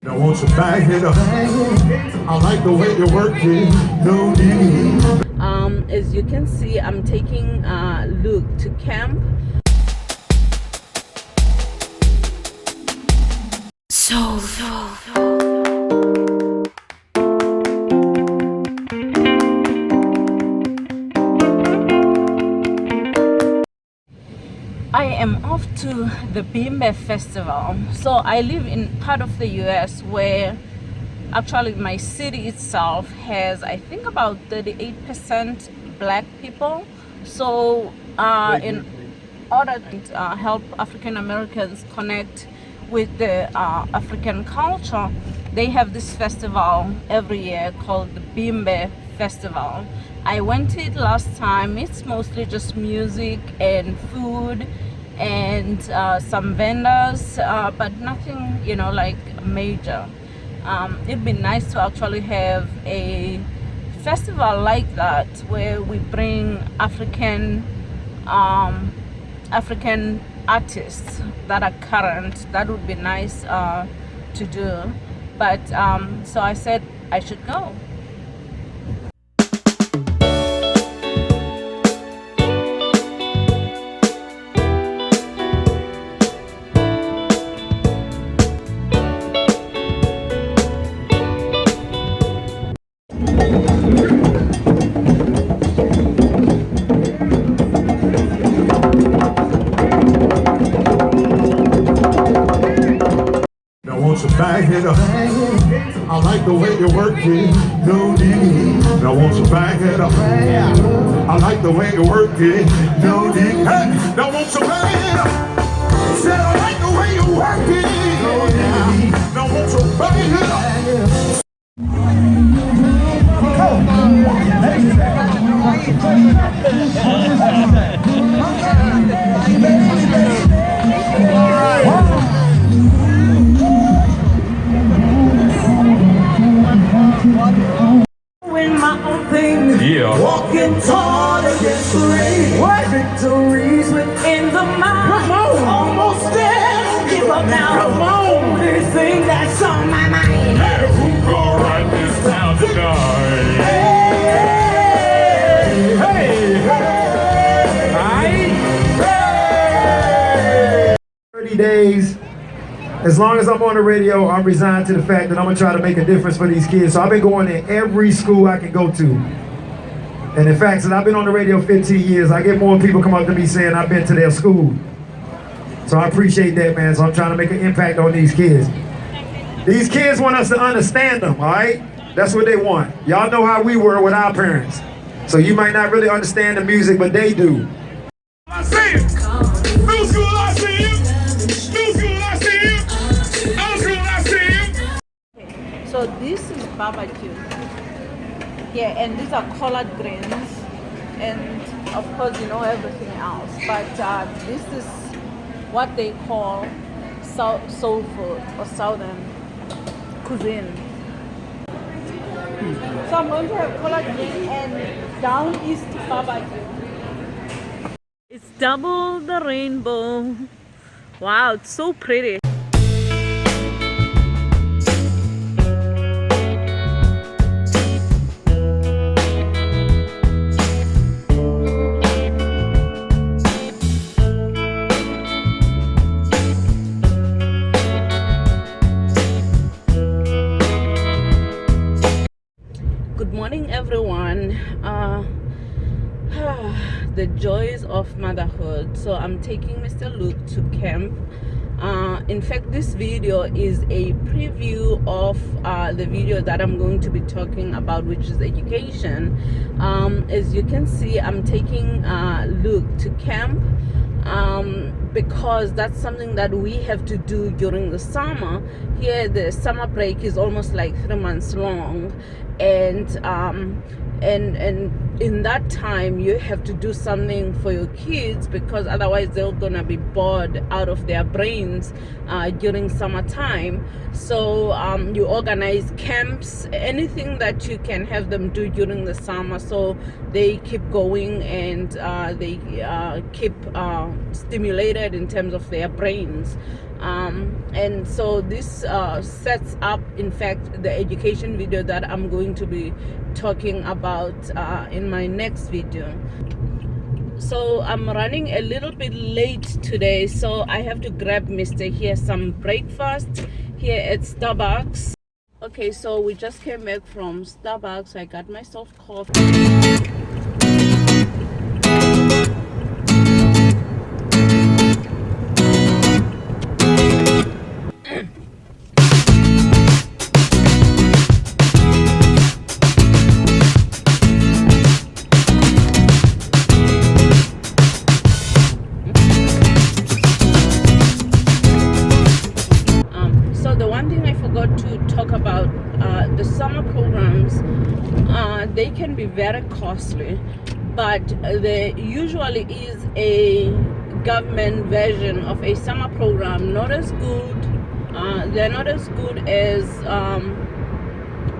Now won't you back it up? I like the way you work it. No need. As you can see, I'm taking Luke to camp. I am off to the Bimbe Festival. So I live in part of the US where actually my city itself has, I think, about 38% black people. So in order to help African Americans connect with the African culture, they have this festival every year called the Bimbe Festival. I went to it last time. It's mostly just music and food and some vendors, but nothing, you know, like major. It'd be nice to actually have a festival like that where we bring African artists that are current. That would be nice to do. But so I said I should go. Won't you back it up? I like the way you work it. No need. Now won't you back it up? I like the way you work it. No need. Hey, now won't you back it up? Said I like the way you work it. No need. Now won't you back it up? Doing my own thing, Yeah. walking tall against the rain. What victories within the mind? Come on. Almost there, don't give up now. Come on. Only thing that's on my mind. Yeah, who gonna run this town tonight? Hey, hey, hey. 30 days. As long as I'm on the radio, I'm resigned to the fact that I'm gonna try to make a difference for these kids. So I've been going to every school I can go to. And in fact, since I've been on the radio 15 years, I get more people come up to me saying I've been to their school. So I appreciate that, man. So I'm trying to make an impact on these kids. These kids want us to understand them, all right? That's what they want. Y'all know how we were with our parents. So you might not really understand the music, but they do. I see it. New school, I see you. New school, I see you. Old school, I see you. So this is barbecue. Yeah, and these are collard greens, and of course you know everything else. But this is what they call soul food or southern cuisine. So I'm going to have collard green and down east barbecue. It's double the rainbow. Wow, it's so pretty. Good morning, everyone. The joys of motherhood. So I'm taking Mr. Luke to camp. In fact, this video is a preview of the video that I'm going to be talking about, which is education. As you can see, I'm taking Luke to camp because that's something that we have to do during the summer. Here the summer break is almost like 3 months long, and in that time you have to do something for your kids, because otherwise they're gonna be bored out of their brains during summertime. So you organize camps, anything that you can have them do during the summer, so they keep going and they keep stimulated in terms of their brains. And so this sets up, in fact, the education video that I'm going to be talking about in my next video. So I'm running a little bit late today, so I have to grab Mr. here some breakfast here at Starbucks. Okay, so we just came back from Starbucks. I got myself coffee. The summer programs, they can be very costly, but there usually is a government version of a summer program, not as good. They're not as good as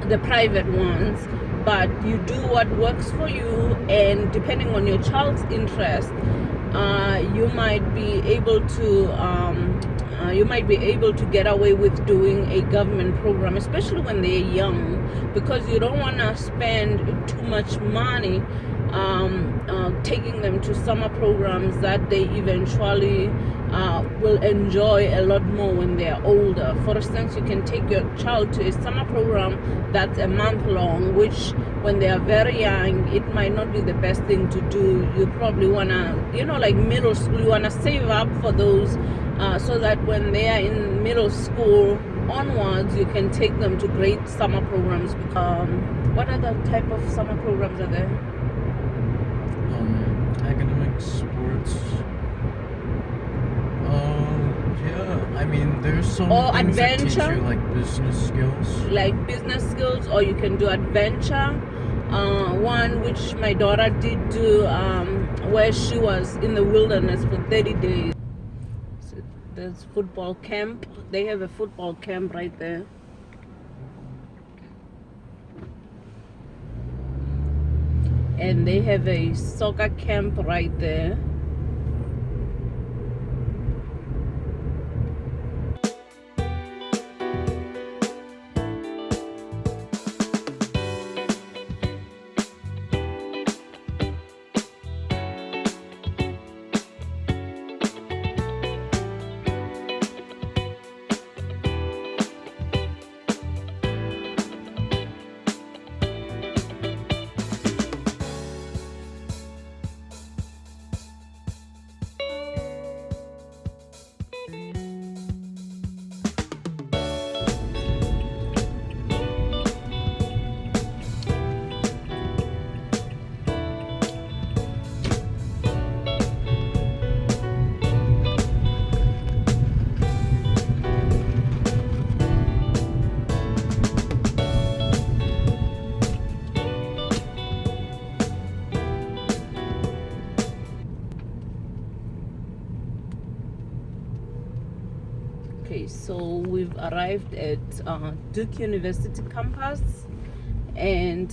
the private ones, but you do what works for you, and depending on your child's interest, you might be able to get away with doing a government program, especially when they're young, because you don't want to spend too much money taking them to summer programs that they eventually will enjoy a lot more when they're older. For instance, you can take your child to a summer program that's a month long, which when they are very young, it might not be the best thing to do. You probably want to, like middle school, you want to save up for those so that when they are in middle school onwards, you can take them to great summer programs. What other type of summer programs are there? Academics, sports. Yeah. I mean, there's some things that teach you like business skills. Like business skills, or you can do adventure. One which my daughter did do, where she was in the wilderness for 30 days. So there's football camp. They have a football camp right there. And they have a soccer camp right there. Okay, so we've arrived at Duke University campus, and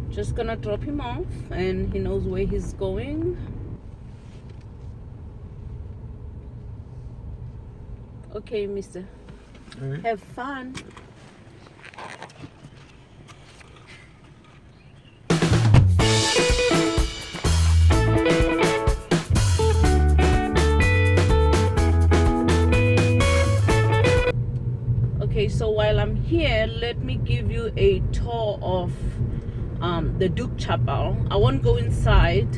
just gonna drop him off, and he knows where he's going. Okay, mister. All right. Have fun. Okay, so while I'm here, let me give you a tour of the Duke Chapel. I won't go inside,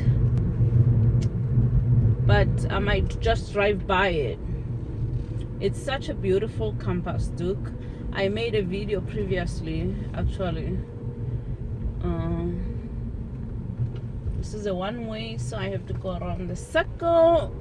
but I might just drive by it. It's such a beautiful campus, Duke. I made a video previously, actually. This is a one-way, so I have to go around the circle.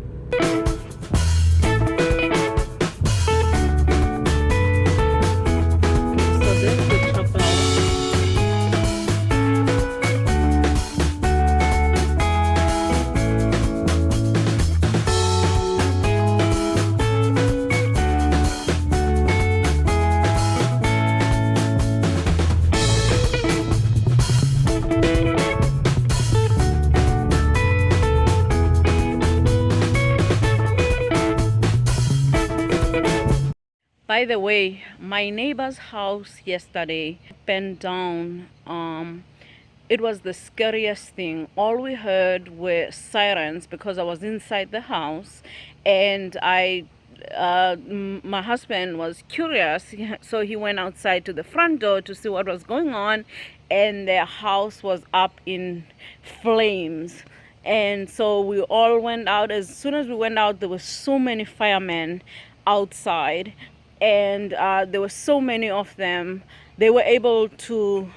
by the way, my neighbor's house yesterday burned down. It was the scariest thing. All we heard were sirens because I was inside the house, and my husband was curious, so he went outside to the front door to see what was going on, and their house was up in flames. And so we all went out. As soon as we went out, there were so many firemen outside, and there were so many of them. They were able to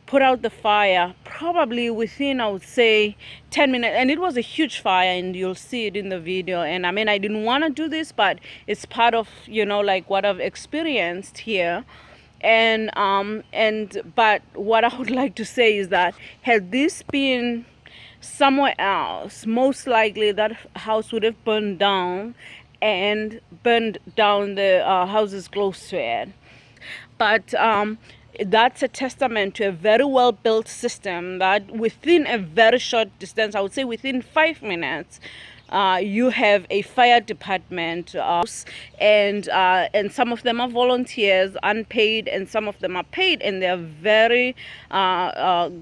put out the fire probably within, I would say, 10 minutes. And it was a huge fire, and you'll see it in the video. And I mean, I didn't want to do this, but it's part of, like what I've experienced here. But what I would like to say is that had this been somewhere else, most likely that house would have burned down and burned down the houses close to it. But that's a testament to a very well built system that within a very short distance, I would say within 5 minutes, you have a fire department, and some of them are volunteers, unpaid, and some of them are paid, and they're very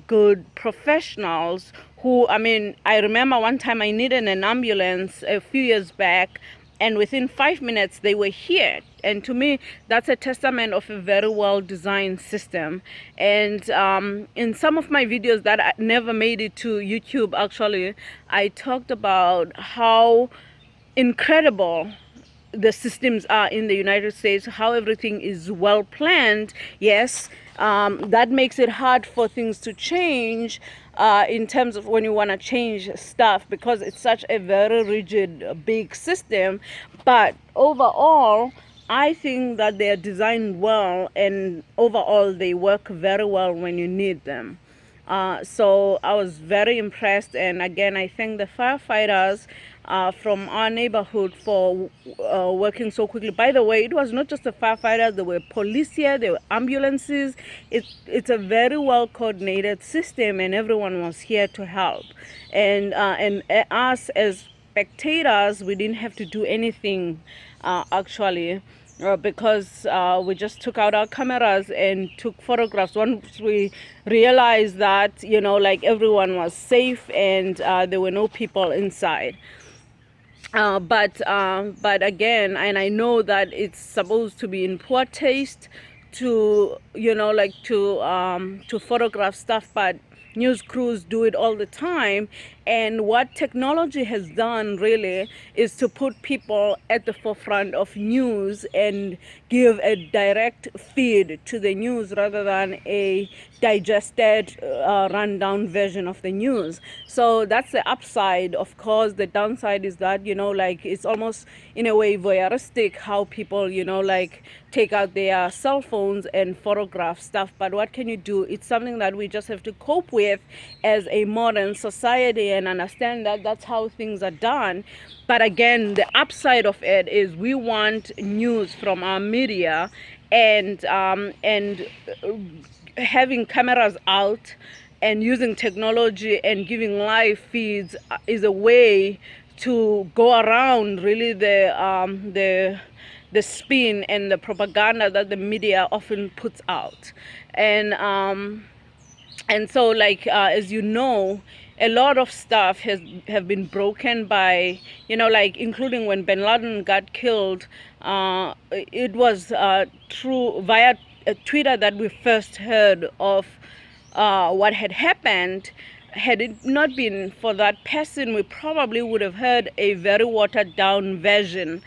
good professionals who, I mean, I remember one time I needed an ambulance a few years back, and within 5 minutes they were here. And to me, that's a testament of a very well designed system. And in some of my videos that never made it to YouTube, actually, I talked about how incredible the systems are in the United States, how everything is well planned. Yes, that makes it hard for things to change in terms of when you want to change stuff, because it's such a very rigid, big system. But overall, I think that they are designed well, and overall they work very well when you need them. So I was very impressed, and again, I thank the firefighters from our neighborhood for working so quickly. By the way, it was not just the firefighters, there were police here, there were ambulances. It's a very well coordinated system, and everyone was here to help. And us as spectators, we didn't have to do anything actually. Because we just took out our cameras and took photographs once we realized that, like everyone was safe and there were no people inside. But again, and I know that it's supposed to be in poor taste to, to photograph stuff, but news crews do it all the time. And what technology has done really is to put people at the forefront of news and give a direct feed to the news rather than a digested, rundown version of the news. So that's the upside. Of course, the downside is that, it's almost in a way voyeuristic how people, take out their cell phones and photograph stuff. But what can you do? It's something that we just have to cope with as a modern society and understand that that's how things are done. But again, the upside of it is we want news from our media, and having cameras out and using technology and giving live feeds is a way to go around really the spin and the propaganda that the media often puts out. And so, as you know, a lot of stuff have been broken by, including when bin Laden got killed. It was via Twitter that we first heard of what had happened. Had it not been for that person, we probably would have heard a very watered down version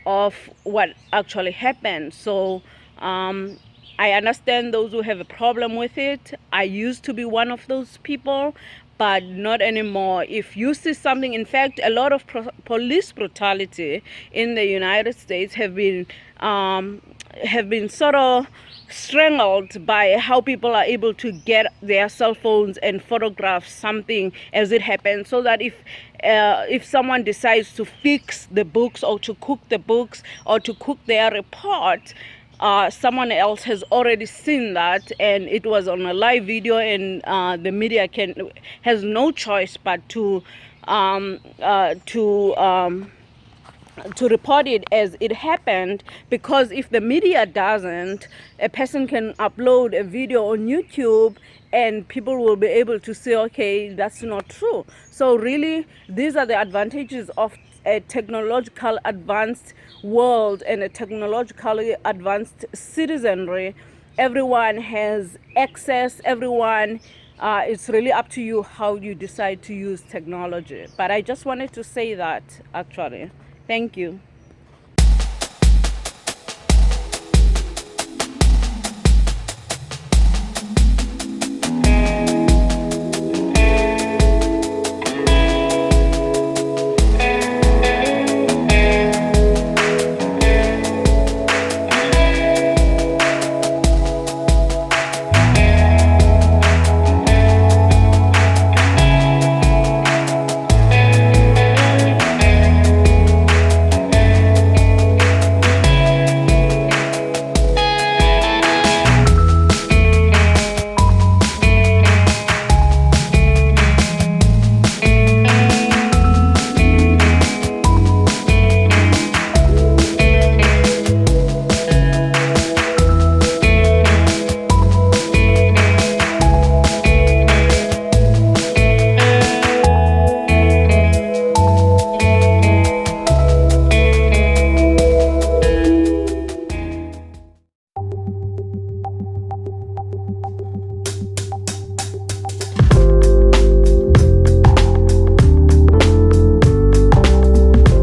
of what actually happened. So I understand those who have a problem with it. I used to be one of those people, but not anymore. If you see something, in fact, a lot of police brutality in the United States have been sort of strangled by how people are able to get their cell phones and photograph something as it happens, so that if someone decides to fix the books or to cook the books or to cook their report, someone else has already seen that, and it was on a live video, and the media has no choice but to to report it as it happened, because if the media doesn't, a person can upload a video on YouTube and people will be able to say, okay, that's not true. So really, these are the advantages of a technological advanced world and a technologically advanced citizenry. Everyone has access, everyone, it's really up to you how you decide to use technology. But I just wanted to say that, actually. Thank you.